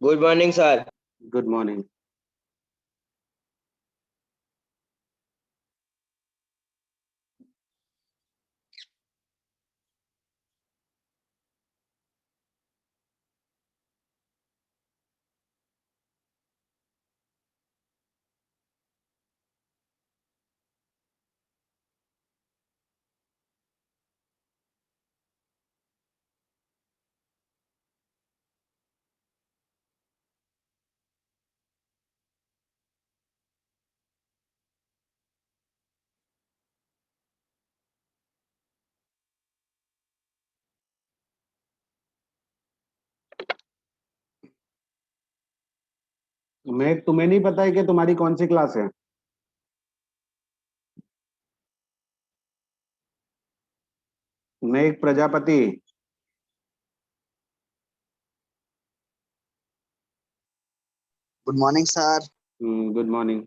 Good morning sir. Good morning. मैं तुम्हें नहीं पता है कि तुम्हारी कौन सी क्लास है? मैं एक Prajapati. Good morning sir. Good morning.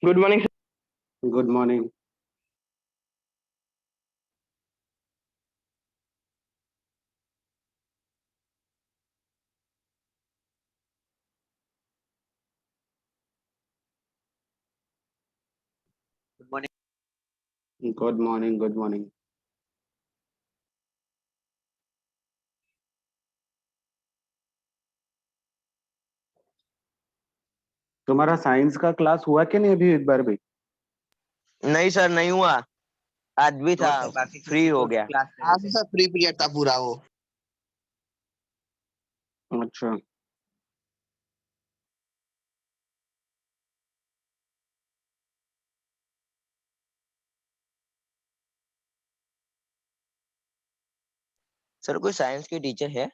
Good morning. Good morning. Good morning. Good morning. Good morning. तुम्हारा साइंस का क्लास हुआ कि नहीं अभी एक बार भी? नहीं सर, नहीं हुआ। आज भी नो था, सर, बाकी फ्री किसी हो को गया। क्लास हाँ सर, फ्री पीरियड था पूरा वो। अच्छा। सर, कोई साइंस की टीचर है?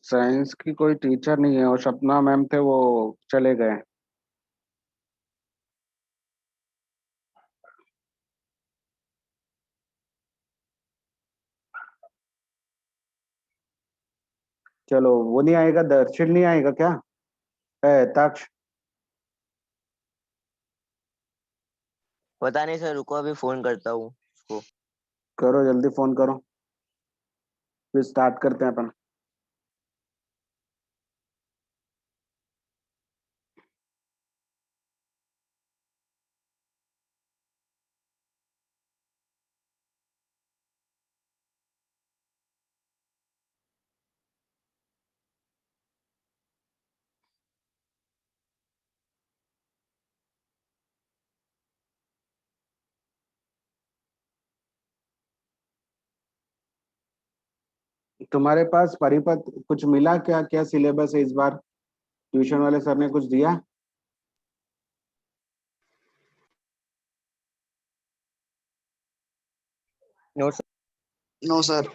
साइंस की कोई टीचर नहीं है, और सपना मैम थे, वो चले गए। चलो, वो नहीं आएगा, दर्शन नहीं आएगा क्या? ताक्ष। पता नहीं सर, रुको अभी फोन करता हूँ उसको। करो, जल्दी फोन करो, फिर स्टार्ट करते हैं अपन। तुम्हारे पास परिपथ कुछ मिला क्या? क्या सिलेबस है इस बार? ट्यूशन वाले सर ने कुछ दिया? No sir. No sir.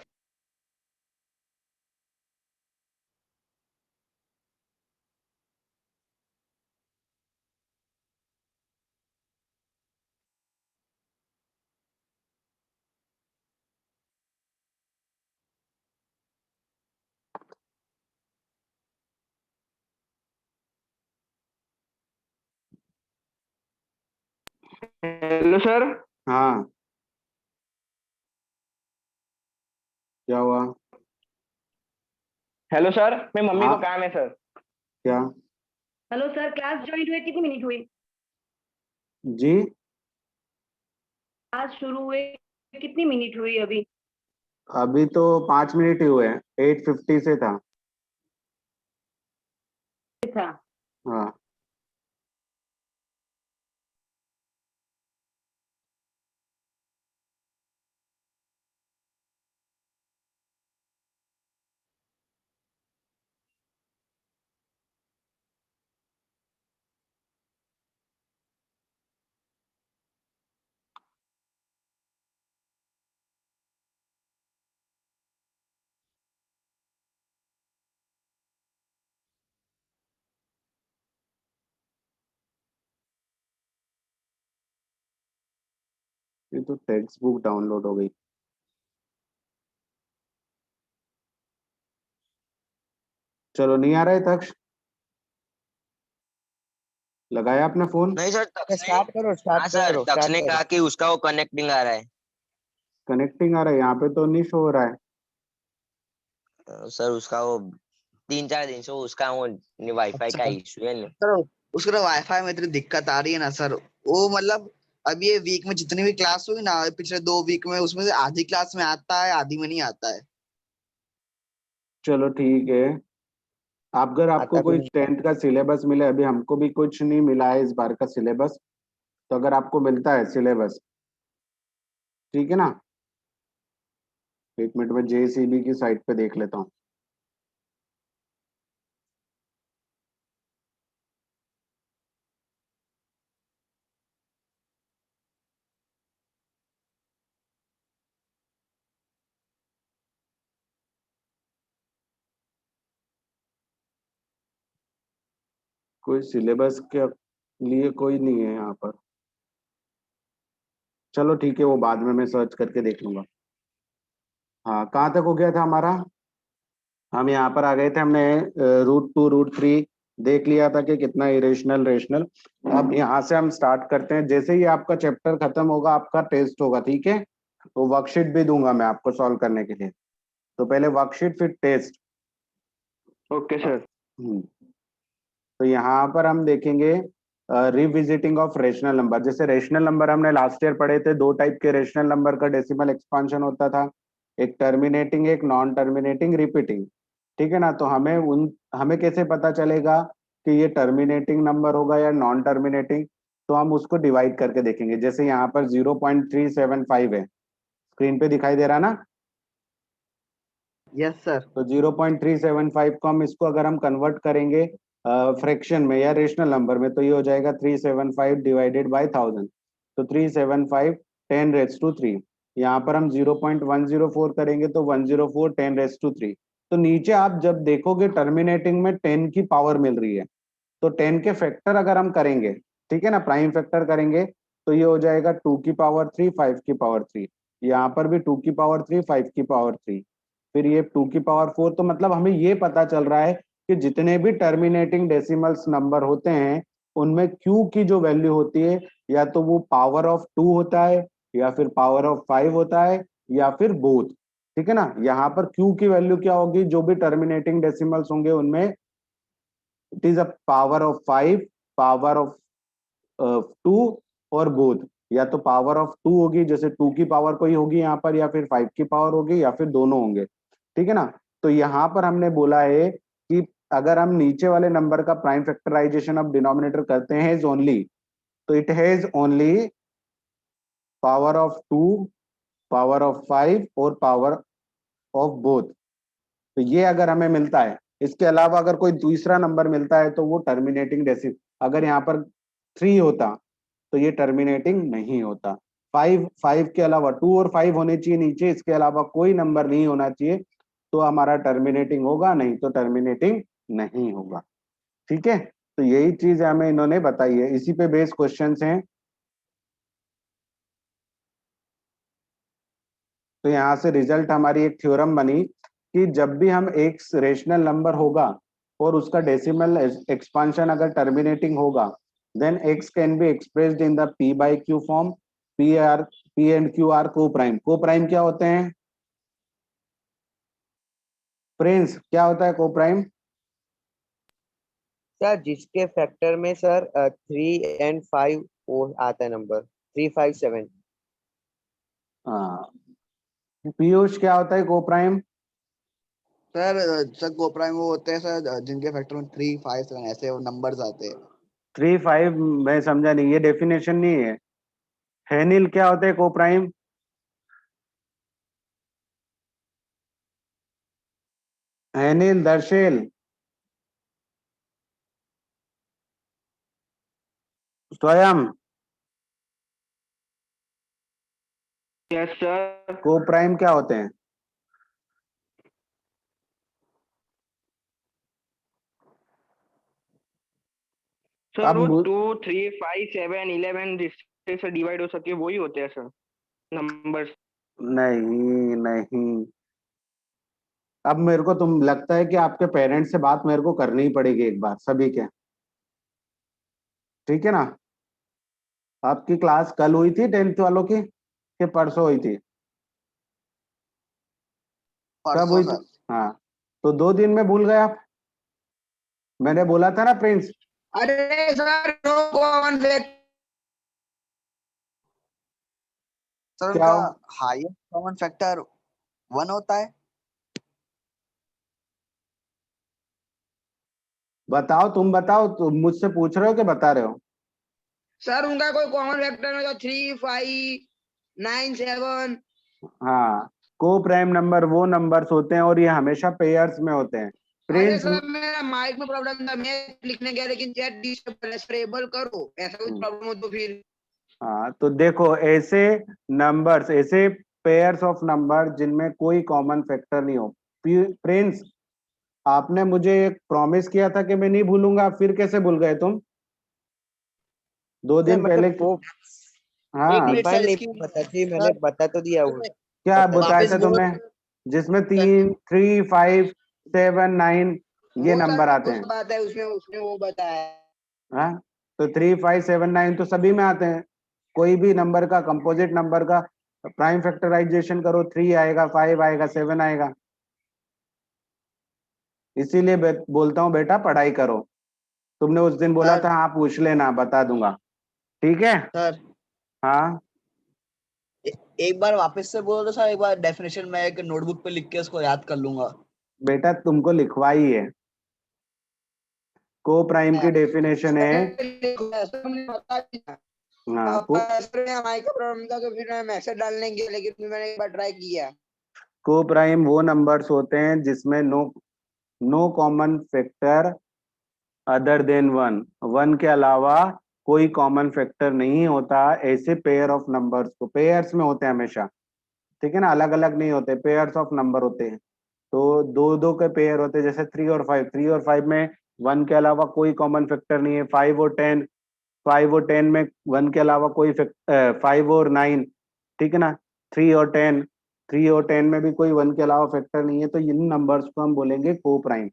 Hello sir. हाँ, क्या हुआ? हेलो सर, मैं मम्मी को हाँ, काम है सर। क्या? हेलो सर, क्लास ज्वाइन हुए कितनी मिनट हुई? जी, क्लास शुरू हुए कितनी मिनट हुई अभी? अभी तो 5 मिनट ही हुए हैं, 8:50 से था। था। हाँ, ये तो टेक्स्ट बुक डाउनलोड हो गई। चलो, नहीं आ रहा है तक्ष? लगाया अपना फोन? नहीं सर, तक्ष ने, स्टार्ट करो हाँ स्टार्ट सर, करो तक्ष स्टार्ट ने करो। कहा कि उसका वो कनेक्टिंग आ रहा है। कनेक्टिंग आ रहा है, यहाँ पे तो नहीं शो हो रहा है। सर उसका वो 3-4 दिन से उसका वो वाईफाई का अच्छा इशू है ना। सर, उसका वाईफाई में इतनी दिक्कत आ रही है ना सर। वो मतलब अब ये वीक में जितनी भी क्लास हुई ना पिछले 2 वीक में, उसमें से आधी क्लास में आता है, आधी में नहीं आता है। चलो ठीक है। अगर आपको आता कोई कुछ नहीं है। 10th का सिलेबस मिले, अभी हमको भी कुछ नहीं मिला है इस बार का सिलेबस, तो अगर आपको मिलता है सिलेबस, ठीक है ना? 1 मिनट में जेसीबी की साइट पे देख लेता हूँ। कोई सिलेबस के लिए कोई नहीं है यहाँ पर। चलो ठीक है, वो बाद में मैं सर्च करके देख लूंगा। हाँ, कहाँ तक हो गया था हमारा? हम यहाँ पर आ गए थे, हमने रूट 2 रूट 3 देख लिया था कि कितना इरेशनल रेशनल। अब यहाँ से हम स्टार्ट करते हैं। जैसे ही आपका चैप्टर खत्म होगा, आपका टेस्ट होगा, ठीक है? तो वर्कशीट भी दूंगा मैं आपको सॉल्व करने के लिए। तो पहले वर्कशीट फिर टेस्ट। Okay sir. तो यहाँ पर हम देखेंगे रिविजिटिंग ऑफ रेशनल नंबर। जैसे रेशनल नंबर हमने लास्ट ईयर पढ़े थे, 2 टाइप के रेशनल नंबर का डेसिमल एक्सपांशन होता था, एक टर्मिनेटिंग, एक नॉन टर्मिनेटिंग, रिपीटिंग। ठीक है ना? तो हमें कैसे पता चलेगा कि ये टर्मिनेटिंग नंबर होगा या नॉन टर्मिनेटिंग? तो हम उसको डिवाइड करके देखेंगे। जैसे यहाँ पर 0.375 है, स्क्रीन पे दिखाई दे रहा ना? Yes sir. तो 0.375 को हम इसको अगर हम कन्वर्ट करेंगे फ्रैक्शन में या रेशनल नंबर में, तो ये हो जाएगा 375 डिवाइडेड बाय 1000। तो 375 10⁻³ यहाँ पर हम 0.104 करेंगे तो 104 10⁻³ तो नीचे आप जब देखोगे टर्मिनेटिंग में 10 की पावर मिल रही है, तो 10 के फैक्टर अगर हम करेंगे, ठीक है ना, प्राइम फैक्टर करेंगे, तो ये हो जाएगा 2 की पावर 3 5 की पावर 3। यहाँ पर भी 2 की पावर 3 5 की पावर 3, फिर ये 2 की पावर 4। तो मतलब हमें ये पता चल रहा है कि जितने भी टर्मिनेटिंग डेसिमल्स नंबर होते हैं, उनमें क्यू की जो वैल्यू होती है, या तो वो पावर ऑफ 2 होता है, या फिर पावर ऑफ 5 होता है, या फिर बोथ। ठीक है ना? यहाँ पर क्यू की वैल्यू क्या होगी? जो भी टर्मिनेटिंग डेसिमल्स होंगे उनमें it is a power of 5, power of 2, और बोथ। या तो पावर ऑफ 2 होगी, जैसे 2 की पावर कोई होगी यहाँ पर, या फिर 5 की पावर होगी, या फिर दोनों होंगे। ठीक है ना? तो यहाँ पर हमने बोला है कि अगर हम नीचे वाले नंबर का प्राइम फैक्टराइजेशन ऑफ डिनोमिनेटर करते हैं इज ओनली, तो it has only power of 2, power of 5 और पावर ऑफ बोथ। तो ये अगर हमें मिलता है, इसके अलावा अगर कोई दूसरा नंबर मिलता है, तो वो टर्मिनेटिंग डेसिमल। अगर यहाँ पर 3 होता तो ये टर्मिनेटिंग नहीं होता। 5 के अलावा 2 और 5 होने चाहिए नीचे, इसके अलावा कोई नंबर नहीं होना चाहिए, तो हमारा टर्मिनेटिंग होगा, नहीं तो टर्मिनेटिंग नहीं होगा। ठीक है? तो यही चीज हमें इन्होंने बताई है, इसी पे बेस्ड क्वेश्चंस हैं। तो यहाँ से रिजल्ट हमारी एक थ्योरम बनी कि जब भी हम एक रेशनल नंबर होगा और उसका डेसिमल एक्सपांशन अगर टर्मिनेटिंग होगा, then x can be expressed in the p by q form. p and q are co-prime. Co-prime क्या होते हैं प्रिंस, क्या होता है co-prime? सर जिसके फैक्टर में सर 3 and 5 वो आता है नंबर 357। हाँ, पीयूष क्या होता है co-prime? सर कोप्राइम वो होते हैं सर जिनके फैक्टर में 3, 5, 7 ऐसे वो नंबर्स आते हैं। 3, 5 मैं समझा नहीं, ये डेफिनेशन नहीं है। हेनिल क्या होते हैं co-prime? हेनिल, दर्शिल, स्वयं, यस सर। co-prime क्या होते हैं? सर अब वो 2, 3, 5, 7, 11 जिससे से डिवाइड हो सके वही होते हैं सर नंबर्स। नहीं नहीं, अब मेरे को तुम लगता है कि आपके पेरेंट्स से बात मेरे को करनी ही पड़ेगी एक बार सभी के, ठीक है ना? आपकी क्लास कल हुई थी 10th वालों की कि परसों हुई थी? कब परसों हुई थी? सर। हाँ, तो 2 दिन में भूल गए आप? मैंने बोला था ना प्रिंस। अरे sir no common factor sir क्या उनका हो? हाईएस्ट कॉमन फैक्टर 1 होता है। बताओ, तुम बताओ, तुम मुझसे पूछ रहे हो कि बता रहे हो? सर उनका कोई कॉमन फैक्टर में तो 3, 5, 9, 7। हाँ, को प्राइम नंबर वो नंबर्स होते हैं और ये हमेशा पेयर्स में होते हैं। अरे प्रिंस, सर मेरा माइक में प्रॉब्लम था, मैं लिखने गया लेकिन चैट डिसेबल करो, ऐसा कुछ प्रॉब्लम हो तो फिर। हाँ तो देखो, ऐसे नंबर्स, ऐसे पेयर्स ऑफ नंबर जिनमें कोई कॉमन फैक्टर नहीं हो। प्रिंस, आपने मुझे एक प्रॉमिस किया था कि मैं नहीं भूलूंगा, फिर कैसे भूल गए तुम? 2 दिन पहले। मतलब वो हाँ, एक मिनट डिफाइन सर नहीं इसकी पता थी, मैंने बता तो दिया वो। क्या बता बताया वापस था बोलो तुमने? जिसमें 3, 3, 5, 7, 9 ये वो नंबर सर आते हैं। वो बात है, उसमें उसने वो बताया। हाँ, तो 3, 5, 7, 9 तो सभी में आते हैं। कोई भी नंबर का, कंपोजिट नंबर का प्राइम फैक्टराइजेशन करो, 3 आएगा, 5 आएगा, 7 आएगा। इसीलिए बोलता हूँ बेटा पढ़ाई करो। तुमने उस दिन बोला सर था हाँ पूछ लेना, बता दूंगा, ठीक है? सर हाँ, एक बार वापस से बोलो तो सर, एक बार डेफिनेशन मैं एक नोटबुक पे लिख के उसको याद कर लूंगा। बेटा तुमको लिखवाई है। को प्राइम की डेफिनेशन है। सर मुझे पता भी था। हाँ, सर ने माइक का प्रॉब्लम था तो फिर मैं मैसेज डालने गया, लेकिन फिर मैंने एक बार ट्राई किया। को प्राइम वो नंबर्स होते हैं जिसमें no common factor other than 1, 1 के अलावा कोई कॉमन फैक्टर नहीं होता। ऐसे पेयर ऑफ नंबर्स को, पेयर्स में होते हैं हमेशा, ठीक है ना? अलग अलग नहीं होते, पेयर्स ऑफ नंबर होते हैं। तो दो दो के पेयर होते हैं, जैसे 3 और 5। 3 और 5 में 1 के अलावा कोई कॉमन फैक्टर नहीं है। 5 और 10, 5 और 10 में 1 के अलावा कोई 5 और 9, ठीक है ना? 3 और 10, 3 और 10 में भी कोई 1 के अलावा फैक्टर नहीं है। तो इन नंबर्स को हम बोलेंगे को प्राइम।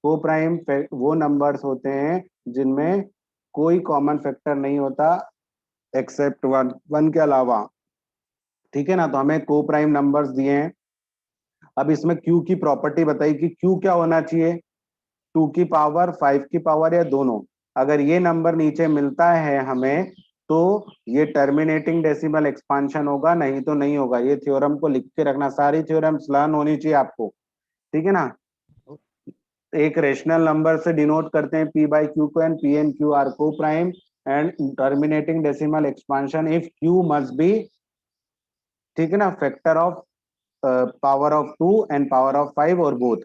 को प्राइम वो नंबर्स होते हैं जिनमें कोई कॉमन फैक्टर नहीं होता एक्सेप्ट 1, 1 के अलावा, ठीक है ना? तो हमें को प्राइम नंबर्स दिए हैं। अब इसमें क्यू की प्रॉपर्टी बताई कि क्यू क्या होना चाहिए, 2 की पावर, 5 की पावर या दोनों। अगर ये नंबर नीचे मिलता है हमें तो ये टर्मिनेटिंग डेसिमल एक्सपांशन होगा, नहीं तो नहीं होगा। ये थ्योरम को लिख के रखना, सारी थ्योरम्स लर्न होनी चाहिए आपको, ठीक है ना? एक रेशनल नंबर से डिनोट करते हैं पी बाई क्यू को, and P and Q are को prime and terminating decimal expansion if Q must be, ठीक है ना, factor of power of 2 and power of 5 और बोथ,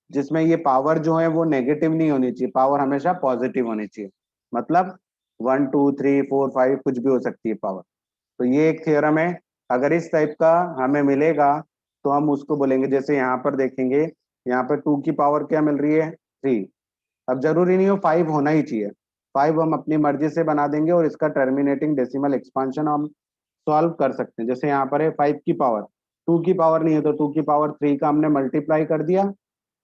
जिसमें ये पावर जो है वो नेगेटिव नहीं होनी चाहिए, पावर हमेशा पॉजिटिव होनी चाहिए। मतलब 1, 2, 3, 4, 5 कुछ भी हो सकती है पावर। तो ये एक थ्योरम है। अगर इस टाइप का हमें मिलेगा तो हम उसको बोलेंगे, जैसे यहाँ पर देखेंगे, यहाँ पर 2 की पावर क्या मिल रही है, 3। अब जरूरी नहीं हो 5 होना ही चाहिए, 5 हम अपनी मर्जी से बना देंगे और इसका टर्मिनेटिंग डेसिमल एक्सपांशन हम सॉल्व कर सकते हैं। जैसे यहाँ पर है 5 की पावर, 2 की पावर नहीं है तो 2 की पावर 3 का हमने मल्टीप्लाई कर दिया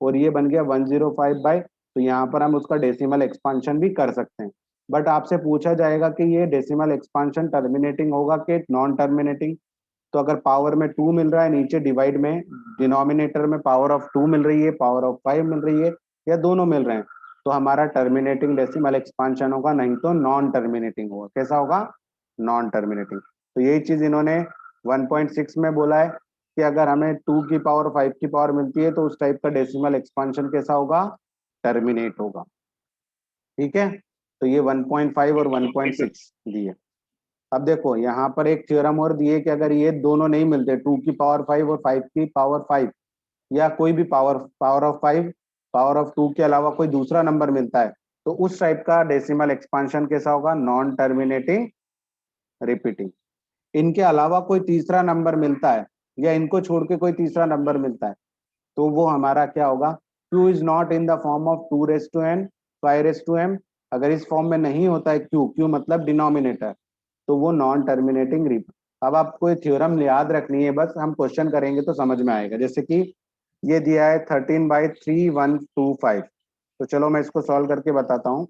और ये बन गया 105 बाई, तो यहाँ पर हम उसका डेसिमल एक्सपांशन भी कर सकते हैं। बट आपसे पूछा जाएगा कि ये डेसिमल एक्सपांशन टर्मिनेटिंग होगा कि नॉन टर्मिनेटिंग। तो अगर पावर में 2 मिल रहा है, नीचे डिवाइड में डिनोमिनेटर में पावर ऑफ 2 मिल रही है, पावर ऑफ 5 मिल रही है, या दोनों मिल रहे हैं, तो हमारा टर्मिनेटिंग डेसिमल एक्सपांशन होगा, नहीं तो नॉन टर्मिनेटिंग होगा। कैसा होगा? Non terminating. तो यही चीज इन्होंने 1.6 में बोला है कि अगर हमें 2 की पावर 5 की पावर मिलती है तो उस टाइप का डेसिमल एक्सपांशन कैसा होगा? टर्मिनेट होगा। ठीक है, तो ये 1.5 और 1.6 दिए। अब देखो यहाँ पर एक थ्योरम और दिए कि अगर ये दोनों नहीं मिलते, 2 की पावर 5 और 5 की पावर 5, या कोई भी पावर ऑफ 5 पावर ऑफ 2 के अलावा कोई दूसरा नंबर मिलता है, तो उस टाइप का डेसिमल एक्सपांशन कैसा होगा? Non terminating repeating. इनके अलावा कोई तीसरा नंबर मिलता है, या इनको छोड़ के कोई तीसरा नंबर मिलता है, तो वो हमारा क्या होगा? q is not in the form of 2n 5m। अगर इस फॉर्म में नहीं होता है q मतलब डिनोमिनेटर, तो वो नॉन टर्मिनेटिंग रिप। अब आपको ये थ्योरम याद रखनी है, बस हम क्वेश्चन करेंगे तो समझ में आएगा। जैसे कि ये दिया है 13/3125, तो चलो मैं इसको सॉल्व करके बताता हूँ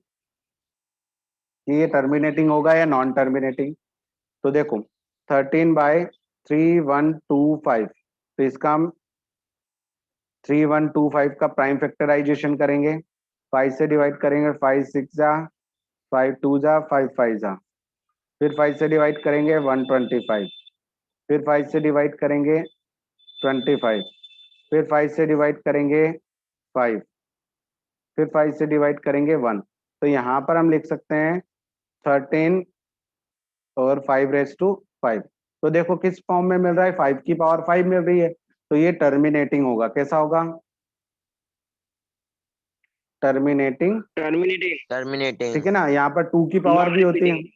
कि ये टर्मिनेटिंग होगा या नॉन टर्मिनेटिंग। तो देखो 13/3125, तो इसका हम 3125 का प्राइम फैक्टराइजेशन करेंगे, 5 से डिवाइड करेंगे, 5 6 जा, 5 2 जा, 5 5 जा, फिर 5 से डिवाइड करेंगे 125, फिर 5 से डिवाइड करेंगे 25, फिर 5 से डिवाइड करेंगे 5, फिर 5 से डिवाइड करेंगे 1। तो यहाँ पर हम लिख सकते हैं 13 और 5/5। तो देखो किस फॉर्म में मिल रहा है? 5 की पावर 5 मिल रही है, तो ये टर्मिनेटिंग होगा। कैसा होगा? टर्मिनेटिंग। Terminating terminating. ठीक है ना, यहाँ पर 2 की पावर नॉन भी होती है। रिपीटिंग।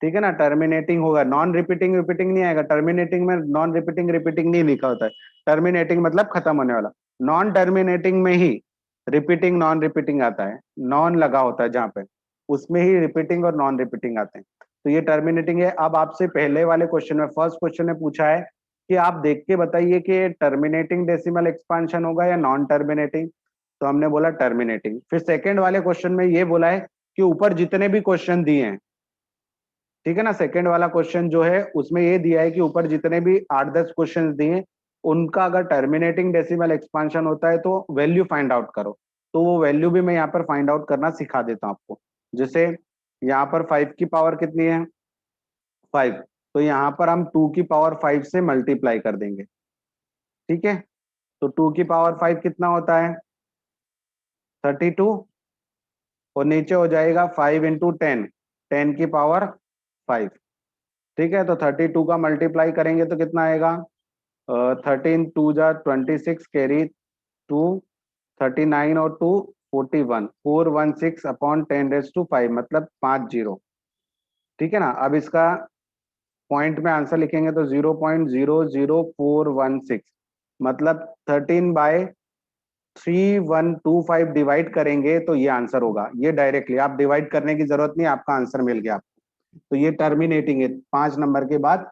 ठीक है ना, टर्मिनेटिंग होगा। नॉन रिपीटिंग रिपीटिंग नहीं आएगा। टर्मिनेटिंग में नॉन रिपीटिंग रिपीटिंग नहीं लिखा होता है। टर्मिनेटिंग मतलब खत्म होने वाला। नॉन टर्मिनेटिंग में ही रिपीटिंग नॉन रिपीटिंग आता है, नॉन लगा होता है जहाँ पे, उसमें ही रिपीटिंग और नॉन रिपीटिंग आते हैं। तो ये टर्मिनेटिंग है। अब आपसे पहले वाले क्वेश्चन में, फर्स्ट क्वेश्चन में पूछा है कि आप देख के बताइए कि टर्मिनेटिंग डेसिमल एक्सपांशन होगा या नॉन टर्मिनेटिंग, तो हमने बोला टर्मिनेटिंग। फिर सेकेंड वाले क्वेश्चन में ये बोला है कि ऊपर जितने भी क्वेश्चन दिए हैं, ठीक है ना, सेकंड वाला क्वेश्चन जो है उसमें ये दिया है कि ऊपर जितने भी 8-10 क्वेश्चन दिए, उनका अगर टर्मिनेटिंग डेसिमल एक्सपांशन होता है तो वैल्यू फाइंड आउट करो। तो वो वैल्यू भी मैं यहाँ पर फाइंड आउट करना सिखा देता हूँ आपको। जैसे यहाँ पर 5 की पावर कितनी है? 5। तो यहाँ पर हम 2 की पावर 5 से मल्टीप्लाई कर देंगे। ठीक है, तो 2 की पावर 5 कितना होता है? 32, और नीचे हो जाएगा 5 इंटू 10, 10 की पावर 5। ठीक है, तो 32 का मल्टीप्लाई करेंगे तो कितना आएगा? 13 2 जा 26, कैरी 2, 39 और 2 41, 416 अपॉन 10⁵ मतलब 50। ठीक है ना, अब इसका पॉइंट में आंसर लिखेंगे तो 0.00416, मतलब 13/3125 डिवाइड करेंगे तो ये आंसर होगा। ये डायरेक्टली आप डिवाइड करने की जरूरत नहीं, आपका आंसर मिल गया आपको। तो ये टर्मिनेटिंग है, 5 नंबर के बाद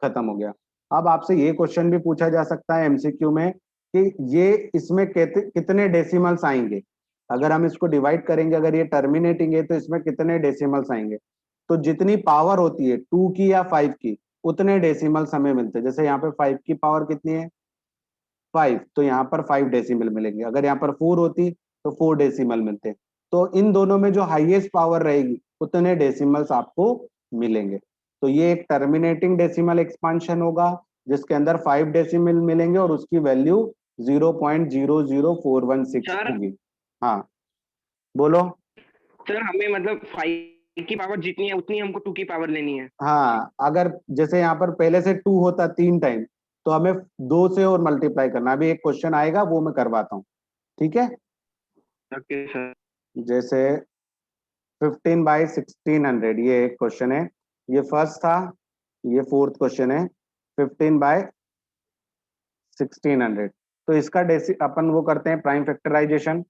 खत्म हो गया। अब आपसे ये क्वेश्चन भी पूछा जा सकता है एमसीक्यू में कि ये इसमें कितने डेसिमल्स आएंगे। अगर हम इसको डिवाइड करेंगे, अगर ये टर्मिनेटिंग है तो इसमें कितने डेसिमल्स आएंगे। तो जितनी पावर होती है 2 की या 5 की, उतने डेसिमल्स हमें मिलते हैं। जैसे यहाँ पे 5 की पावर कितनी है? 5, तो यहाँ पर 5 डेसिमल मिलेंगे। अगर यहाँ पर 4 होती तो 4 डेसिमल मिलते। तो इन दोनों में जो हाईएस्ट पावर रहेगी उतने डेसिमल्स आपको मिलेंगे। तो ये एक टर्मिनेटिंग डेसिमल एक्सपांशन होगा जिसके अंदर 5 डेसिमल मिलेंगे और उसकी वैल्यू 0.00416 सर होगी। हाँ बोलो। सर हमें मतलब 5 की पावर जितनी है उतनी हमको 2 की पावर लेनी है। हाँ, अगर जैसे यहाँ पर पहले से 2 होता 3 टाइम, तो हमें 2 से और मल्टीप्लाई करना। अभी एक क्वेश्चन आएगा वो मैं करवाता हूँ। ठीक है, ओके सर। जैसे 15/1600 ये एक क्वेश्चन है। ये फर्स्ट था, ये फोर्थ क्वेश्चन है। 15/1600, तो इसका अपन वो करते हैं प्राइम फैक्टराइजेशन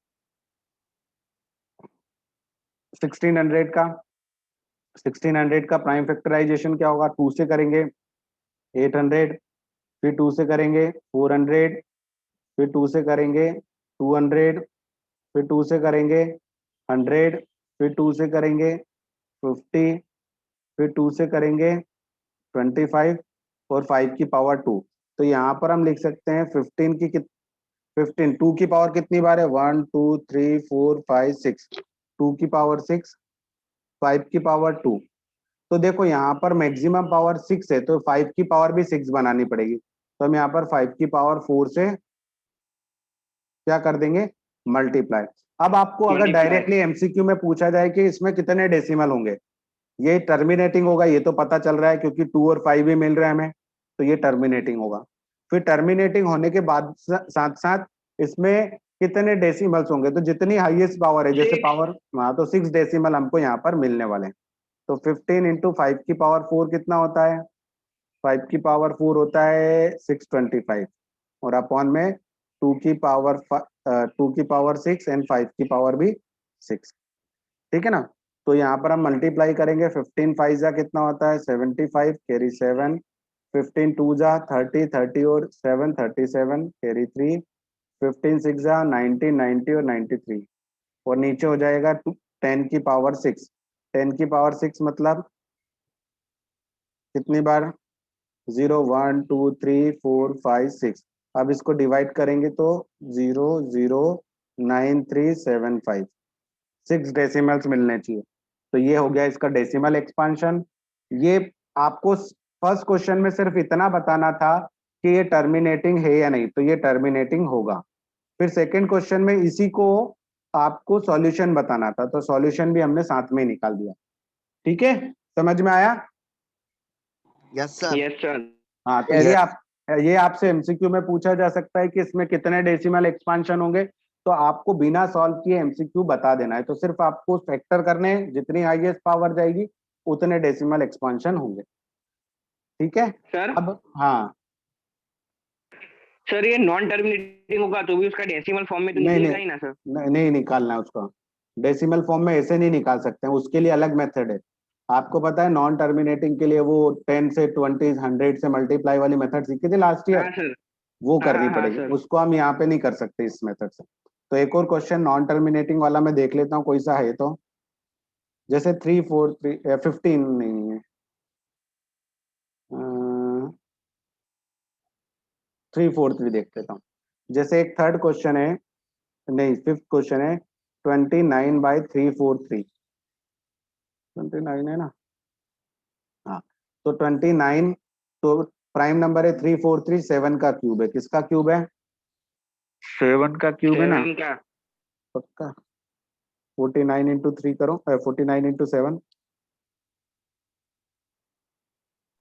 1600 का प्राइम फैक्टराइजेशन क्या होगा? 2 से करेंगे 800, फिर 2 से करेंगे 400, फिर 2 से करेंगे 200, फिर 2 से करेंगे 100, फिर 2 से करेंगे 50, फिर 2 से करेंगे 25 और 5 की पावर 2। तो यहाँ पर हम लिख सकते हैं 15 2 की पावर कितनी बार है, 1 2 3 4 5 6, 2 की पावर 6, 5 की पावर 2। तो देखो यहाँ पर मैक्सिमम पावर 6 है, तो 5 की पावर भी 6 बनानी पड़ेगी। तो हम यहाँ पर 5 की पावर 4 से क्या कर देंगे, मल्टीप्लाई। अब आपको अगर Multiply. डायरेक्टली एमसीक्यू में पूछा जाए कि इसमें कितने डेसिमल होंगे, ये टर्मिनेटिंग होगा, ये तो पता चल रहा है क्योंकि 2 और 5 भी मिल रहा है हमें, तो ये टर्मिनेटिंग होगा। फिर टर्मिनेटिंग होने के बाद साथ साथ इसमें कितने डेसिमल्स होंगे, तो जितनी हाईएस्ट पावर है, जैसे पावर, हाँ, तो 6 डेसिमल हमको यहाँ पर मिलने वाले हैं। तो 15 इंटू 5 की पावर 4 कितना होता है, 5 की पावर 4 होता है 625, और अपॉन में 2 की पावर 6 एंड 5 की पावर भी 6। ठीक है ना। तो यहाँ पर हम मल्टीप्लाई करेंगे, 15 5 जा कितना होता है 75, कैरी 7, 15 2 जा 30, 30 और 7 37, कैरी 3, 15 6 जा 90, 90 और 93, और नीचे हो जाएगा 10 की पावर 6। 10 की पावर 6 मतलब कितनी बार, 0 1 2 3 4 5 6। अब इसको डिवाइड करेंगे तो 0 0 9 3 7 5, 6 डेसिमल्स मिलने चाहिए। तो ये हो गया इसका डेसिमल एक्सपांशन। ये आपको फर्स्ट क्वेश्चन में सिर्फ इतना बताना था कि ये टर्मिनेटिंग है या नहीं, तो ये टर्मिनेटिंग होगा। फिर सेकंड क्वेश्चन में इसी को आपको सॉल्यूशन बताना था, तो सॉल्यूशन भी हमने साथ में ही निकाल दिया। ठीक है, समझ में आया? Yes sir. Yes sir. हाँ, तो ये आपसे एमसीक्यू में पूछा जा सकता है कि इसमें कितने डेसिमल एक्सपांशन होंगे, तो आपको बिना सॉल्व किए एमसीक्यू बता देना है। तो सिर्फ आपको फैक्टर करने हैं, जितनी हाईएस्ट पावर जाएगी उतने डेसिमल एक्सपांशन होंगे। ठीक है सर अब, हाँ सर ये नॉन टर्मिनेटिंग होगा तो भी उसका डेसिमल फॉर्म में तो नहीं निकलेगा नहीं ही ना सर। नहीं निकालना है उसका, डेसिमल फॉर्म में ऐसे नहीं निकाल सकते हैं, उसके लिए अलग मेथड है। आपको पता है नॉन टर्मिनेटिंग के लिए वो 10 से 20 100 से मल्टीप्लाई वाली मेथड सीखी थी लास्ट ईयर, हाँ सर। वो हाँ करनी हाँ पड़ेगी, सर। उसको हम यहाँ पे नहीं कर सकते इस मेथड से। तो एक और क्वेश्चन नॉन टर्मिनेटिंग वाला मैं देख लेता हूँ कोई सा है तो, जैसे 3 4 3 15 नहीं है, 3 4 3 देख लेता हूँ। जैसे एक थर्ड क्वेश्चन है, नहीं फिफ्थ क्वेश्चन है 29/343, 29 है ना, हाँ। तो 29, तो प्राइम नंबर है 343, 7 का क्यूब है, किसका क्यूब है, 7 का क्यूब है ना, 7 का। पक्का। 49 इंटू 3 करो, 49 इंटू 7,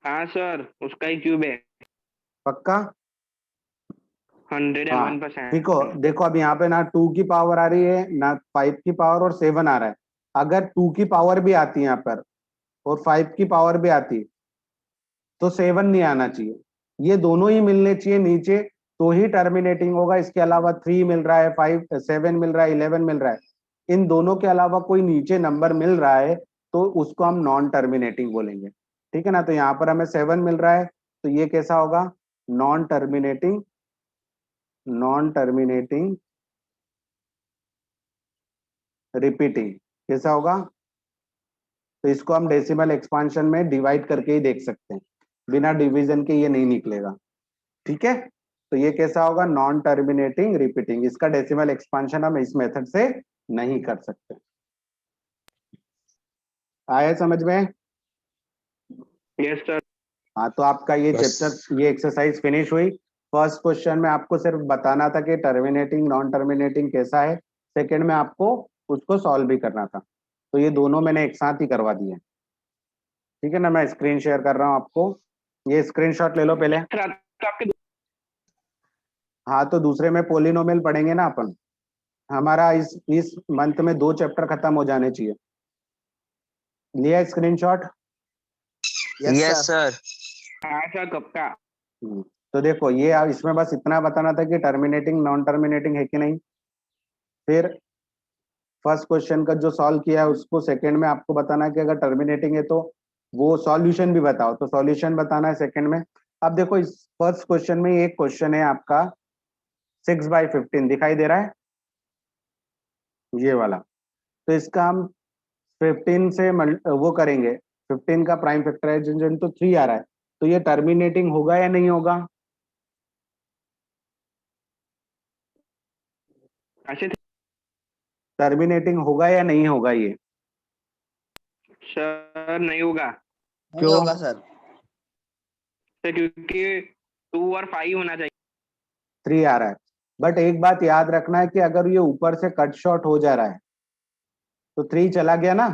हाँ सर उसका ही क्यूब है। पक्का। 101%। देखो देखो अब यहाँ पे ना 2 की पावर आ रही है ना 5 की पावर, और 7 आ रहा है। अगर 2 की पावर भी आती है यहाँ पर और 5 की पावर भी आती तो 7 नहीं आना चाहिए, ये दोनों ही मिलने चाहिए नीचे, तो ही टर्मिनेटिंग होगा। इसके अलावा 3 मिल रहा है, 5 7 मिल रहा है, 11 मिल रहा है, इन दोनों के अलावा कोई नीचे नंबर मिल रहा है तो उसको हम नॉन टर्मिनेटिंग बोलेंगे। ठीक है ना। तो यहाँ पर हमें 7 मिल रहा है, तो ये कैसा होगा, non terminating, non terminating repeating, कैसा होगा। तो इसको हम डेसिमल एक्सपांशन में डिवाइड करके ही देख सकते हैं, बिना डिवीजन के ये नहीं निकलेगा। ठीक है, तो ये कैसा होगा, नॉन टर्मिनेटिंग रिपीटिंग। इसका डेसिमल एक्सपांशन हम इस मेथड से नहीं कर सकते। आया समझ में? Yes sir. हाँ, तो आपका ये चैप्टर, ये एक्सरसाइज फिनिश हुई। फर्स्ट क्वेश्चन में आपको सिर्फ बताना था कि टर्मिनेटिंग नॉन टर्मिनेटिंग कैसा है, सेकंड में आपको उसको सॉल्व भी करना था। तो ये दोनों मैंने एक साथ ही करवा दिए। ठीक है ना, मैं स्क्रीन शेयर कर रहा हूँ आपको, ये स्क्रीनशॉट ले लो पहले। सर आपके हाँ, तो दूसरे में पोलिनोमियल पढ़ेंगे ना अपन, हमारा इस मंथ में 2 चैप्टर खत्म हो जाने चाहिए। लिया स्क्रीनशॉट? Yes sir. हाँ सर कब का। तो देखो ये इसमें बस इतना बताना था कि टर्मिनेटिंग नॉन टर्मिनेटिंग है कि नहीं। फिर फर्स्ट क्वेश्चन का जो सॉल्व किया है उसको सेकंड में आपको बताना है कि अगर टर्मिनेटिंग है तो वो सॉल्यूशन भी बताओ, तो सॉल्यूशन बताना है सेकंड में। अब देखो इस फर्स्ट क्वेश्चन में एक क्वेश्चन है आपका 6/15 दिखाई दे रहा है, ये वाला। तो इसका हम 15 से वो करेंगे, 15 का प्राइम फैक्टराइजेशन तो 3 आ रहा है, तो ये टर्मिनेटिंग होगा या नहीं होगा? अच्छा टर्मिनेटिंग होगा या नहीं होगा ये? सर नहीं होगा नहीं क्यों? होगा सर। सर, क्योंकि 2 और 5 होना चाहिए। 3 आ रहा है, बट एक बात याद रखना है कि अगर ये ऊपर से कट शॉर्ट हो जा रहा है तो 3 चला गया ना,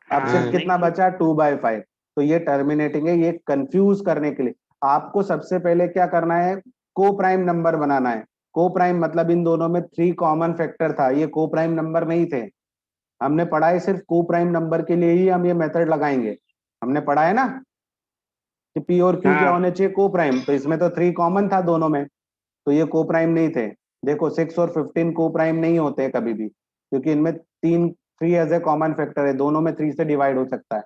अब हाँ, सिर्फ नहीं कितना बचा? 2/5। तो ये टर्मिनेटिंग है। ये कंफ्यूज करने के लिए आपको सबसे पहले क्या करना है, को प्राइम नंबर बनाना है। को प्राइम मतलब इन दोनों में 3 कॉमन फैक्टर था, ये को प्राइम नंबर नहीं थे। हमने पढ़ा है सिर्फ को प्राइम नंबर के लिए ही हम ये मेथड लगाएंगे। हमने पढ़ा है ना कि पी और क्यू क्या हाँ होने चाहिए, को प्राइम। तो इसमें तो 3 कॉमन था दोनों में, तो ये को प्राइम नहीं थे। देखो 6 और 15 को प्राइम नहीं होते कभी भी, क्योंकि इनमें 3 एज ए कॉमन फैक्टर है, दोनों में 3 से डिवाइड हो सकता है।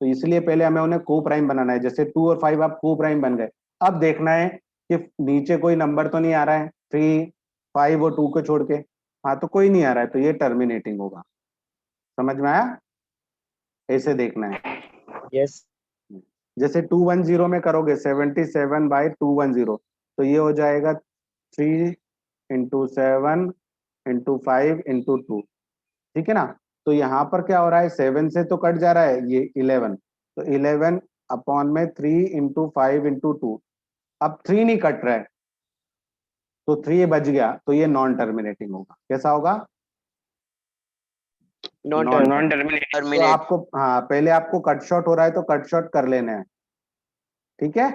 तो इसलिए पहले हमें उन्हें को प्राइम बनाना है। जैसे 2 और 5 अब को प्राइम बन गए। अब देखना है कि नीचे कोई नंबर तो नहीं आ रहा है, 3, 5 और 2 को छोड़ के। हाँ, तो कोई नहीं आ रहा है, तो ये टर्मिनेटिंग होगा। समझ में आया? ऐसे देखना है। यस। जैसे 210 में करोगे 77/210, तो ये हो जाएगा 3 इंटू 7 इंटू 5 इंटू 2। ठीक है ना? तो यहाँ पर क्या हो रहा है, 7 से तो कट जा रहा है ये 11, तो 11 अपॉन में 3 इंटू 5 इंटू 2। अब 3 नहीं कट रहा है, तो 3 बच गया, तो ये नॉन टर्मिनेटिंग होगा। कैसा होगा? Non non. Non terminate. तो आपको, हाँ, पहले आपको कट शॉर्ट हो रहा है तो कट शॉर्ट कर लेना है। ठीक है?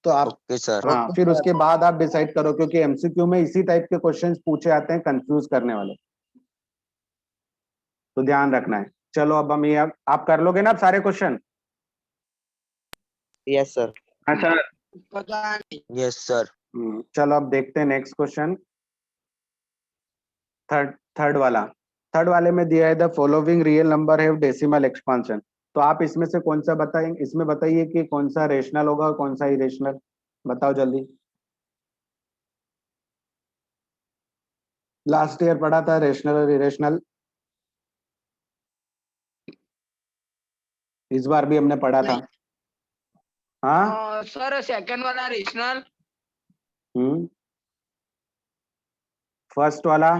तो आप, ओके सर। हाँ, फिर उसके बाद आप डिसाइड करो, क्योंकि एमसीक्यू में इसी टाइप के क्वेश्चंस पूछे आते हैं, कंफ्यूज करने वाले। तो ध्यान रखना है। चलो अब हम ये, आप कर लोगे ना अब सारे क्वेश्चन? Yes sir. हाँ सर। पता नहीं। Yes sir. चलो अब देखते हैं नेक्स्ट क्वेश्चन। थर्ड वाला। थर्ड वाले में दिया है the following real number have decimal expansion. तो आप इसमें से कौन सा बताएंगे? इसमें बताइए कि कौन सा रेशनल होगा और कौन सा इरेशनल। बताओ जल्दी। लास्ट ईयर पढ़ा था रेशनल और इरेशनल, इस बार भी हमने पढ़ा था। नहीं। हाँ। सर सेकंड वाला रेशनल। फर्स्ट वाला।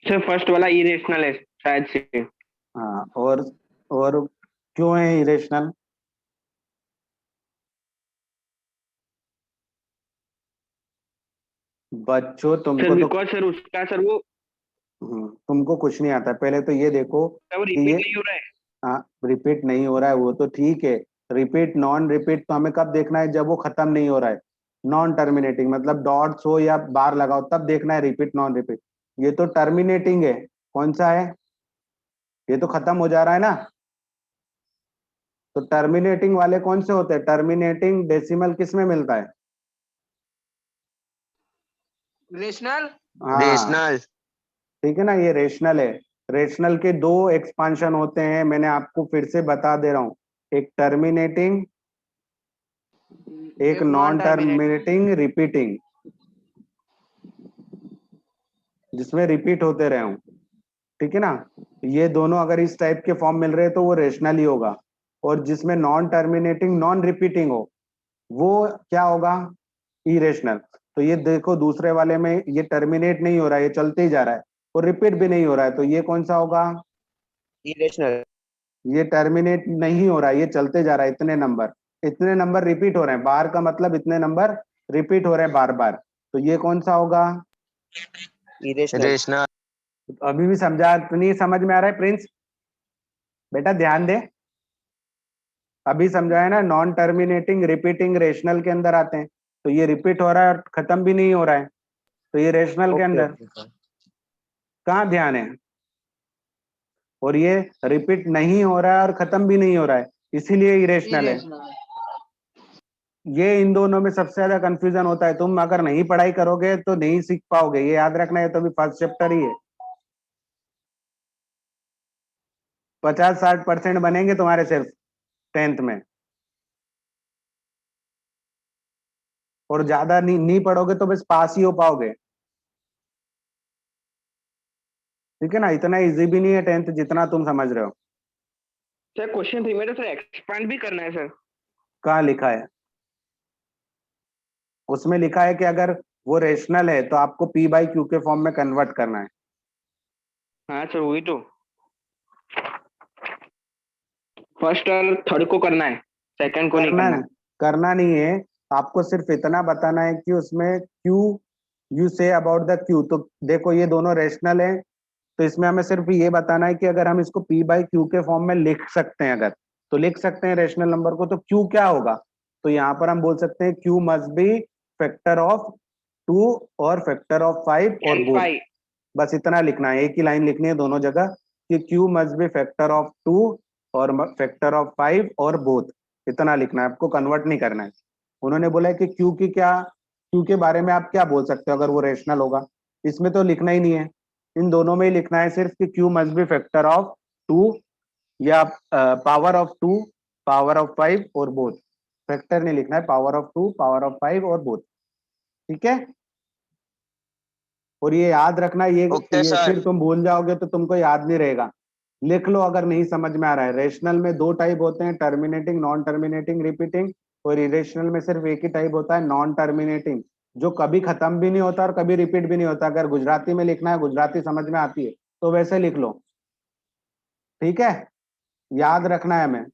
सर फर्स्ट वाला इरेशनल है शायद से। हाँ, और क्यों है इरेशनल? बच्चों सर तुमको तो, बिकॉज सर उसका सर वो तुमको कुछ नहीं आता है। पहले तो ये देखो कि रिपीट ये, नहीं हो रहा है। हाँ, रिपीट नहीं हो रहा है वो तो ठीक है। रिपीट नॉन रिपीट तो हमें कब देखना है? जब वो खत्म नहीं हो रहा है। नॉन टर्मिनेटिंग मतलब डॉट्स हो या बार लगाओ तब देखना है रिपीट नॉन रिपीट। ये तो टर्मिनेटिंग है। कौन सा है? ये तो खत्म हो जा रहा है ना। तो टर्मिनेटिंग वाले कौन से होते हैं? टर्मिनेटिंग डेसिमल किस में मिलता है? रेशनल। हाँ, रेशनल। ठीक है ना, ये रेशनल है। रेशनल के 2 एक्सपांशन होते हैं, मैंने आपको फिर से बता दे रहा हूं। एक टर्मिनेटिंग, एक नॉन टर्मिनेटिंग रिपीटिंग, जिसमें रिपीट होते रहे हूं। ठीक है ना? ये दोनों अगर इस टाइप के फॉर्म मिल रहे हैं तो वो रेशनल ही होगा। और जिसमें नॉन टर्मिनेटिंग नॉन रिपीटिंग हो वो क्या होगा? इरेशनल। तो ये देखो दूसरे वाले में ये टर्मिनेट नहीं हो रहा है, ये चलते ही जा रहा है, और रिपीट भी नहीं हो रहा है, तो ये कौन सा होगा? इरेशनल। ये टर्मिनेट नहीं हो रहा है, ये चलते जा रहा है। इतने नंबर रिपीट हो रहे हैं, बार का मतलब इतने नंबर रिपीट हो रहे हैं बार बार, तो ये कौन सा होगा? इरेशनल। रेशनल। अभी भी समझा नहीं? समझ में आ रहा है प्रिंस? बेटा ध्यान दे। अभी समझाया ना, नॉन टर्मिनेटिंग रिपीटिंग रेशनल के अंदर आते हैं। तो ये रिपीट हो रहा है और खत्म भी नहीं हो रहा है, तो ये रेशनल के ओके अंदर। Okay sir. कहाँ ध्यान है? और ये रिपीट नहीं हो रहा है और खत्म भी नहीं हो रहा है, इसीलिए इरेशनल है। ये इन दोनों में सबसे ज्यादा कंफ्यूजन होता है। तुम अगर नहीं पढ़ाई करोगे तो नहीं सीख पाओगे, ये याद रखना है। तो अभी फर्स्ट चैप्टर ही है। 50-60% बनेंगे तुम्हारे सिर्फ 10th में। और ज्यादा नहीं पढ़ोगे तो बस पास ही हो पाओगे। ठीक है ना, इतना इजी भी नहीं है 10th जितना तुम समझ रहे हो। सर क्वेश्चन 3 में तो सर एक्सपांड भी करना है सर। कहाँ लिखा है? उसमें लिखा है कि अगर वो रेशनल है तो आपको p बाई क्यू के फॉर्म में कन्वर्ट करना है। हाँ सर वही तो, फर्स्ट और थर्ड को करना है, सेकंड को नहीं करना। करना नहीं है, आपको सिर्फ इतना बताना है कि उसमें q you say about the q। तो देखो ये दोनों रेशनल है, तो इसमें हमें सिर्फ ये बताना है कि अगर हम इसको p बाई क्यू के फॉर्म में लिख सकते हैं, अगर तो लिख सकते हैं रेशनल नंबर को, तो q क्या होगा? तो यहाँ पर हम बोल सकते हैं q must be factor of 2 और फैक्टर ऑफ 5 और And बोथ। 5 बस इतना लिखना है, एक ही लाइन लिखनी है दोनों जगह कि q must be factor of 2 और फैक्टर ऑफ 5 और बोथ। इतना लिखना है, आपको कन्वर्ट नहीं करना है। उन्होंने बोला है कि q की क्या, q के बारे में आप क्या बोल सकते हो अगर वो रेशनल होगा? इसमें तो लिखना ही नहीं है, इन दोनों में ही लिखना है सिर्फ कि q must be factor of 2 या पावर ऑफ 2, पावर ऑफ 5 और बोथ। फैक्टर नहीं लिखना है, पावर ऑफ 2, पावर ऑफ 5 और बोथ। ठीक है, और ये याद रखना, ये फिर तुम भूल जाओगे तो तुमको याद नहीं रहेगा। लिख लो अगर नहीं समझ में आ रहा है। रेशनल में 2 टाइप होते हैं, टर्मिनेटिंग, नॉन टर्मिनेटिंग, रिपीटिंग। और इरेशनल में सिर्फ एक ही टाइप होता है, नॉन टर्मिनेटिंग, जो कभी खत्म भी नहीं होता और कभी रिपीट भी नहीं होता। अगर गुजराती में लिखना है, गुजराती समझ में आती है तो वैसे लिख लो। ठीक है, याद रखना है हमें।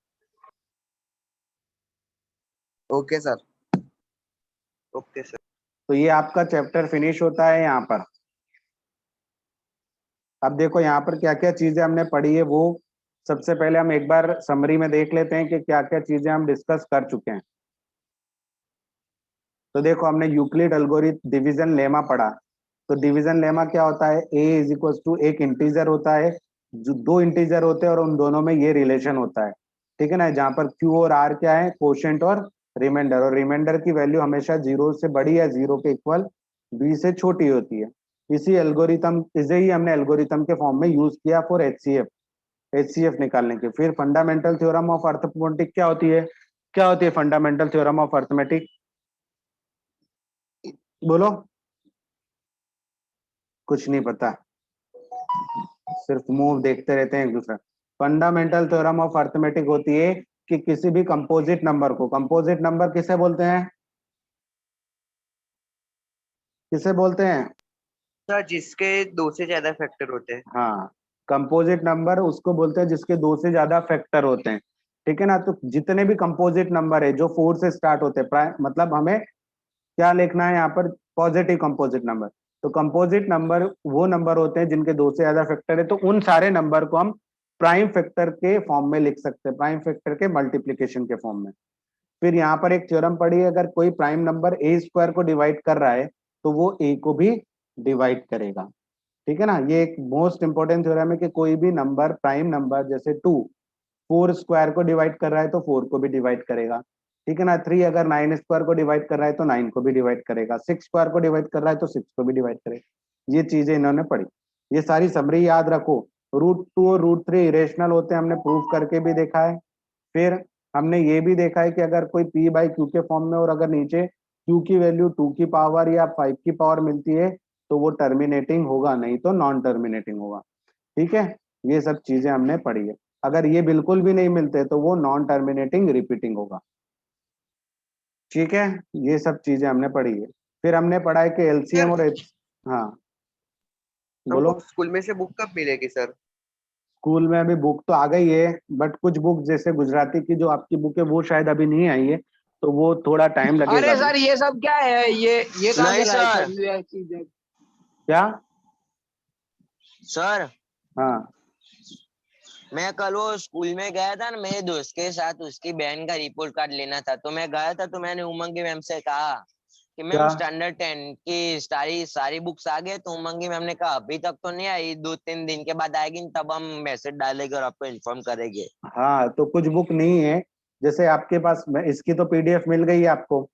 Okay sir, okay sir. तो ये आपका चैप्टर फिनिश होता है यहाँ पर। अब देखो यहाँ पर क्या क्या चीजें हमने पढ़ी है, वो सबसे पहले हम एक बार समरी में देख लेते हैं कि क्या क्या चीजें हम डिस्कस कर चुके हैं। तो देखो हमने यूक्लिड एल्गोरिथम डिवीजन लेमा पढ़ा। तो डिवीजन लेमा क्या होता है? a इज इक्वल टू एक इंटीजर होता है, जो 2 इंटीजर होते हैं और उन दोनों में ये रिलेशन होता है। ठीक है ना, जहाँ पर q और r क्या है? कोशेंट और रिमाइंडर। और रिमाइंडर की वैल्यू हमेशा 0 से बड़ी या 0 के इक्वल b से छोटी होती है। इसी एल्गोरिथम, इसे ही हमने एल्गोरिथम के फॉर्म में यूज किया फॉर एचसीएफ निकालने के। फिर फंडामेंटल थ्योरम ऑफ अर्थमेटिक क्या होती है? क्या होती है फंडामेंटल थ्योरम ऑफ अर्थमेटिक? बोलो, कुछ नहीं पता, सिर्फ मुंह देखते रहते हैं एक दूसरा। फंडामेंटल थ्योरम ऑफ अर्थमेटिक होती है कि किसी भी कंपोजिट नंबर को, कंपोजिट नंबर किसे बोलते हैं? किसे बोलते हैं? सर जिसके 2 से ज्यादा फैक्टर होते हैं। हाँ, कंपोजिट नंबर उसको बोलते हैं जिसके 2 से ज्यादा फैक्टर होते हैं। ठीक है ना, तो जितने भी कंपोजिट नंबर है जो 4 से स्टार्ट होते हैं, मतलब हमें क्या लिखना है यहाँ पर? Positive composite number. तो कंपोजिट नंबर वो नंबर होते हैं जिनके 2 से ज्यादा फैक्टर है, तो उन सारे नंबर को हम प्राइम फैक्टर के फॉर्म में लिख सकते हैं, प्राइम फैक्टर के मल्टीप्लीकेशन के फॉर्म में। फिर यहाँ पर एक थ्योरम पढ़ी है, अगर कोई प्राइम नंबर ए स्क्वायर को डिवाइड कर रहा है तो वो ए को भी डिवाइड करेगा। ठीक है ना, ये एक मोस्ट इंपॉर्टेंट थ्योरम है कि कोई भी नंबर, प्राइम नंबर जैसे 2 4 स्क्वायर को डिवाइड कर रहा है तो 4 को भी डिवाइड करेगा। ठीक है ना, 3 अगर 9 स्क्वायर को डिवाइड कर रहा है तो 9 को भी डिवाइड करेगा, 6 स्क्वायर को डिवाइड कर रहा है तो 6 को भी डिवाइड करेगा। ये चीजें इन्होंने पढ़ी, ये सारी समरी याद रखो। √2 और √3 इरेशनल होते हैं, हमने प्रूफ करके भी देखा है। फिर हमने ये भी देखा है कि अगर कोई p बाई क्यू के फॉर्म में और अगर नीचे q की वैल्यू 2 की पावर या 5 की पावर मिलती है तो वो टर्मिनेटिंग होगा, नहीं तो नॉन टर्मिनेटिंग होगा। ठीक है, ये सब चीजें हमने पढ़ी है। अगर ये बिल्कुल भी नहीं मिलते तो वो नॉन टर्मिनेटिंग रिपीटिंग होगा। ठीक है, ये सब चीजें हमने पढ़ी है। फिर हमने पढ़ा है कि एलसीएम और हाँ बोलो। हमको स्कूल में से बुक कब मिलेगी सर? स्कूल में अभी बुक तो आ गई है, बट कुछ बुक जैसे गुजराती की जो आपकी बुक है वो शायद अभी नहीं आई है, तो वो थोड़ा टाइम लगेगा। अरे सर ये सब क्या है? ये कहाँ नहीं चला है सर। ये चीजें? क्या? सर हाँ, मैं कल वो स्कूल में गया था ना मेरे दोस्त के साथ, उसकी बहन का रिपोर्ट कार्ड लेना था, तो मैं गया था, तो मैंने उमंगी मैम से कहा कि मैम क्या? स्टैंडर्ड 10 की सारी बुक्स आ गए। तो उमंगी मैम ने कहा अभी तक तो नहीं आई, 2-3 दिन के बाद आएगी, तब हम मैसेज डालेंगे और आपको इन्फॉर्म करेंगे। हाँ, तो कुछ बुक नहीं है, जैसे आपके पास इसकी तो पीडीएफ मिल गई है आपको,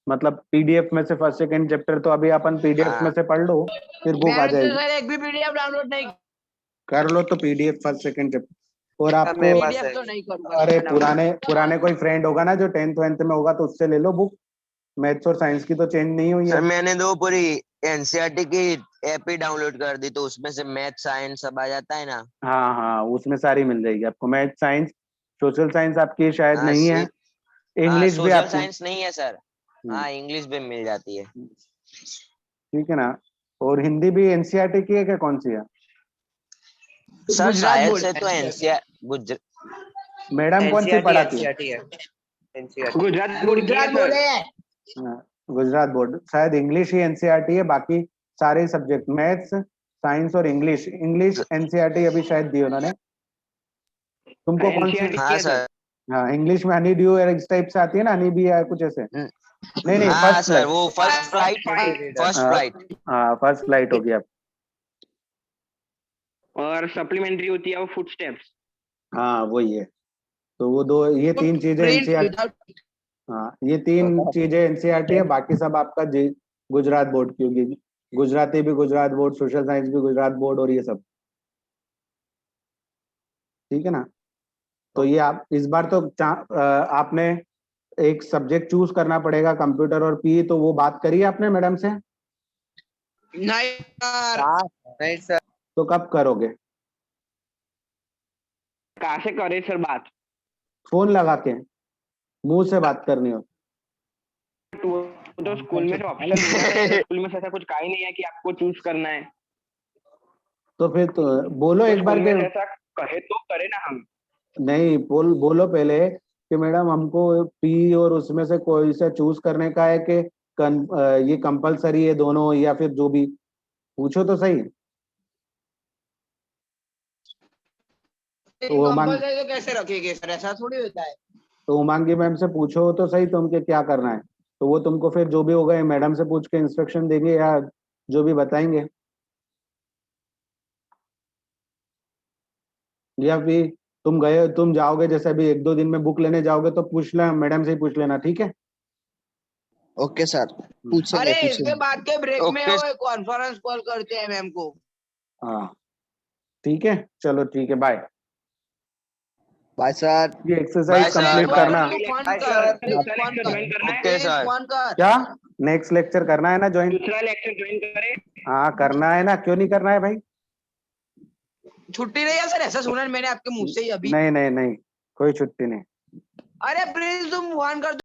मतलब पीडीएफ में से फर्स्ट सेकंड चैप्टर तो अभी अपन पीडीएफ में से पढ़ लो, फिर बुक आ मैंने तो जाएगी। सर एक भी पीडीएफ डाउनलोड नहीं, कर लो तो पीडीएफ फर्स्ट सेकंड चैप्टर। और मेरे आपको, पास पीडीएफ है। तो नहीं करूंगा अरे सर डाउनलोड। पुराने कोई फ्रेंड होगा ना जो 10th वेंथ में होगा तो उससे ले लो बुक, मैथ्स और साइंस की तो चेंज नहीं हुई सर है। मैंने तो पूरी एनसीईआरटी की ऐप ही डाउनलोड कर दी, तो उसमें से मैथ साइंस सब आ जाता है ना। हाँ हाँ, उसमें सारी मिल जाएगी आपको, मैथ साइंस, सोशल साइंस आपकी शायद हाँ नहीं है, सिर्फ, हाँ इंग्लिश भी सोशल आपको। साइंस नहीं है सर। हाँ इंग्लिश भी मिल जाती है। ठीक है ना। और हिंदी भी एनसीईआरटी की है क्या, कौन सी है? सर गुजरात शायद बोर्ड से तो एनसीआर मैडम कौन सी एनसीईआरटी पढ़ाती है? एनसीईआरटी है एनसीईआरटी। गुजरात बोर्ड की है गुजरात बोर्ड सर। है। हाँ, गुजरात बोर्ड, शायद इंग्लिश ही एनसीईआरटी है, बाकी सारे सब्जेक्ट मैथ्स साइंस और इंग्लिश, इंग्लिश एनसीईआरटी अभी शायद दी उन्होंने। तुमको कौन सी? एनसीईआरटी की हाँ है सर। सर। हाँ, इंग्लिश में हनी ड्यू इस टाइप से आती है ना, हनी बी या कुछ ऐसे। नहीं नहीं, हाँ फर्स्ट सर फ्लाइट। वो फर्स्ट फ्लाइट, फर्स्ट फ्लाइट। हाँ फर्स्ट फ्लाइट होगी आप। और सप्लीमेंट्री होती है वो फुटस्टेप्स। हाँ वही है। तो वो दो, ये तीन चीजें प्रिंट एनसीईआरटी। विदाउट हाँ ये तीन चीजें एनसीईआरटी है, बाकी सब आपका गुजरात बोर्ड की होगी। गुजराती भी गुजरात बोर्ड, सोशल साइंस भी गुजरात बोर्ड, और ये सब। ठीक है ना। तो ये आप इस बार तो आपने एक सब्जेक्ट चूज करना पड़ेगा, कंप्यूटर और पी, तो वो बात करी आपने मैडम से? नहीं सर। नहीं सर। तो कब करोगे? कहाँ से करे सर बात? फोन लगा के, मुंह से बात करनी हो। तो स्कूल में तो ऑप्शन दिया है, स्कूल में से ऐसा कुछ कहा ही नहीं है कि आपको चूज करना है। तो फिर तो बोलो तो एक बार स्कूल में के। से ऐसा कहे तो करे ना हम। नहीं, बोलो पहले कि मैडम हमको पी और उसमें से कोई सा चूज करने का है, कि ये कंपलसरी है दोनों, या फिर जो भी, पूछो तो सही। तो कंपलसरी तो कैसे रखेंगे सर, ऐसा थोड़ी होता है। तो उमांगी मैम से पूछो तो सही तुमके क्या करना है, तो वो तुमको फिर जो भी होगा मैडम से पूछ के इंस्ट्रक्शन देंगे या जो भी बताएंगे। या फिर तुम जाओगे, जैसे अभी 1-2 दिन में बुक लेने जाओगे तो पूछ लेना, मैडम से ही पूछ लेना, ठीक है? ओके सर, पूछेंगे अरे इसके पूछेंगे। बाद के ब्रेक में ओके। वो कॉन्फ्रेंस कॉल करते हैं मैम को। हाँ ठीक है, चलो ठीक है, बाय। Bye sir. ये Bye, exercise sir. Complete Bye. करना। फोन Bye, कर, sir. दूसरा फोन लेक्चर कर, ज्वाइन करना है। Okay sir. फोन कर। क्या नेक्स्ट लेक्चर करना है ना ज्वाइन? दूसरा लेक्चर ज्वाइन करे। हाँ करना है ना, क्यों नहीं करना है भाई? छुट्टी नहीं है सर, ऐसा सुना है मैंने आपके मुंह से ही अभी। नहीं नहीं नहीं, कोई छुट्टी नहीं। अरे प्लीज तुम फोन कर